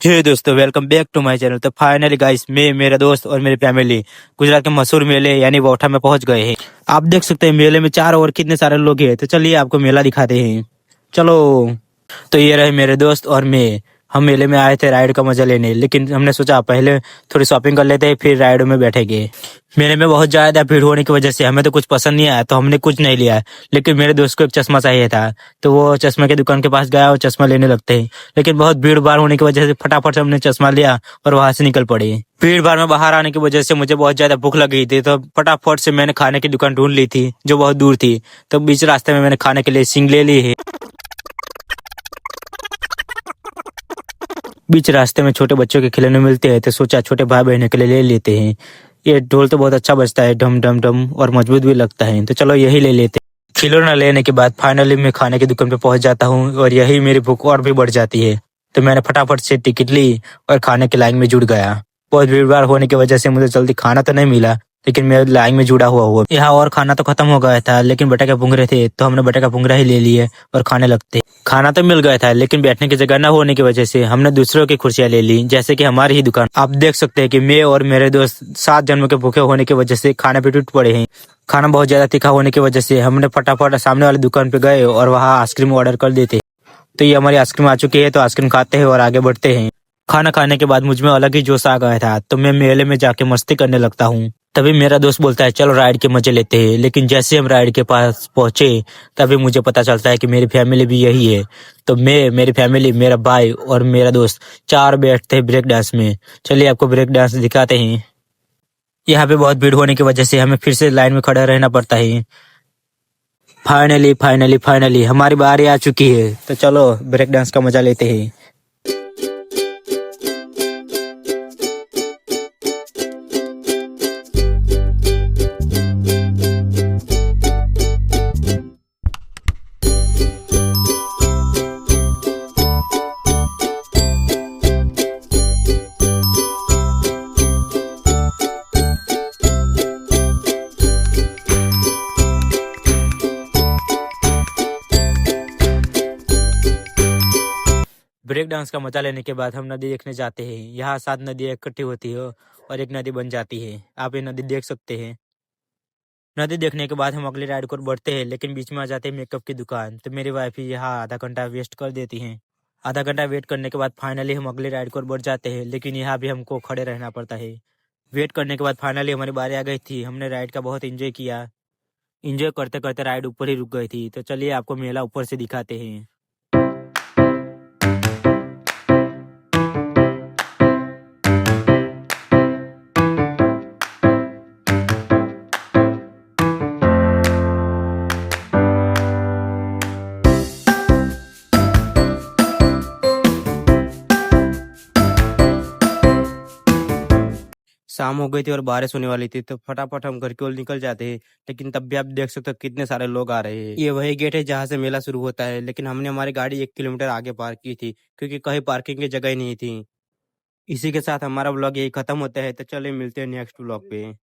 हे दोस्तों, welcome back to my channel. तो finally guys, मैं, मेरा दोस्त और मेरी फैमिली गुजरात के मशहूर मेले यानी वोठा में पहुंच गए हैं। आप देख सकते हैं मेले में चारों ओर कितने सारे लोग हैं। तो चलिए आपको मेला दिखाते हैं, चलो। तो ये रहे मेरे दोस्त और मैं। हम मेले में आए थे राइड का मजा लेने, लेकिन हमने सोचा पहले थोड़ी शॉपिंग कर लेते हैं, फिर राइड में बैठेंगे। मेले में बहुत ज्यादा भीड़ होने की वजह से हमें तो कुछ पसंद नहीं आया, तो हमने कुछ नहीं लिया। लेकिन मेरे दोस्त को एक चश्मा चाहिए था, तो वो चश्मे की दुकान के पास गया और चश्मा लेने लगते हैं। लेकिन बहुत भीड़ भाड़ होने की वजह से फटाफट से हमने चश्मा लिया और वहां से निकल पड़े। भीड़ भाड़ में बाहर आने की वजह से मुझे बहुत ज्यादा भूख लगी थी, तो फटाफट से मैंने खाने की दुकान ढूंढ ली थी जो बहुत दूर थी। तो बीच रास्ते में मैंने खाने के लिए सिंग ले ली है। बीच रास्ते में छोटे बच्चों के खिलौने मिलते हैं, तो सोचा छोटे भाई बहनों के लिए ले लेते हैं। ये ढोल तो बहुत अच्छा बजता है, डम डम डम, और मजबूत भी लगता है, तो चलो यही ले लेते हैं। खिलौना लेने के बाद फाइनली मैं खाने की दुकान पे पहुंच जाता हूँ, और यही मेरी भूख और भी बढ़ जाती है। तो मैंने फटाफट से टिकट ली और खाने की लाइन में जुड़ गया। बहुत भीड़ भाड़ होने की वजह से मुझे जल्दी खाना तो नहीं मिला, लेकिन मैं लाइन में जुड़ा हुआ यहाँ। और खाना तो खत्म हो गया था, लेकिन बटाके भुंगरे थे, तो हमने बटाका भुंगरा ही ले लिए और खाने लगते। खाना तो मिल गया था, लेकिन बैठने की जगह न होने की वजह से हमने दूसरों की कुर्सियां ले ली, जैसे कि हमारी ही दुकान। आप देख सकते हैं कि मैं और मेरे दोस्त 7 जन्मों के भूखे होने की वजह से खाने पे टूट पड़े हैं। खाना बहुत ज्यादा तीखा होने की वजह से हमने फटाफट सामने वाली दुकान पे गए और वहाँ आइसक्रीम ऑर्डर कर देते। तो ये हमारी आइसक्रीम आ चुकी है, तो आइसक्रीम खाते हैं और आगे बढ़ते हैं। खाना खाने के बाद मुझ में अलग ही जोश आ गया था, तो मैं मेले में जाके मस्ती करने लगता हूँ। तभी मेरा दोस्त बोलता है चलो राइड के मजे लेते हैं। लेकिन जैसे हम राइड के पास पहुंचे, तभी मुझे पता चलता है कि मेरी फैमिली भी यही है। तो मैं, मेरी फैमिली, मेरा भाई और मेरा दोस्त चार बैठते हैं ब्रेक डांस में। चलिए आपको ब्रेक डांस दिखाते हैं। यहाँ पे बहुत भीड़ होने की वजह से हमें फिर से लाइन में खड़ा रहना पड़ता है। फाइनली फाइनली फाइनली हमारी बारी आ चुकी है, तो चलो ब्रेक डांस का मजा लेते हैं। ब्रेक डांस का मजा लेने के बाद हम नदी देखने जाते हैं। यहाँ 7 नदियाँ इकट्ठी होती है और एक नदी बन जाती है। आप ये नदी देख सकते हैं। नदी देखने के बाद हम अगली राइड को बढ़ते हैं, लेकिन बीच में आ जाते हैं मेकअप की दुकान। तो मेरी वाइफ यहाँ आधा घंटा वेस्ट कर देती हैं। आधा घंटा वेट करने के बाद फाइनली हम अगली राइड को बढ़ जाते हैं, लेकिन यहाँ भी हमको खड़े रहना पड़ता है। वेट करने के बाद फाइनली हमारी बारी आ गई थी। हमने राइड का बहुत एंजॉय किया। एंजॉय करते करते राइड ऊपर ही रुक गई थी। तो चलिए आपको मेला ऊपर से दिखाते हैं। शाम हो गई थी और बारिश होने वाली थी, तो फटाफट हम घर की ओर निकल जाते हैं। लेकिन तब भी आप देख सकते हो कितने सारे लोग आ रहे हैं। ये वही गेट है जहाँ से मेला शुरू होता है, लेकिन हमने हमारी गाड़ी 1 किलोमीटर आगे पार्क की थी, क्योंकि कहीं पार्किंग की जगह ही नहीं थी। इसी के साथ हमारा व्लॉग यही खत्म होता है। तो चलिए मिलते हैं नेक्स्ट व्लॉग पे।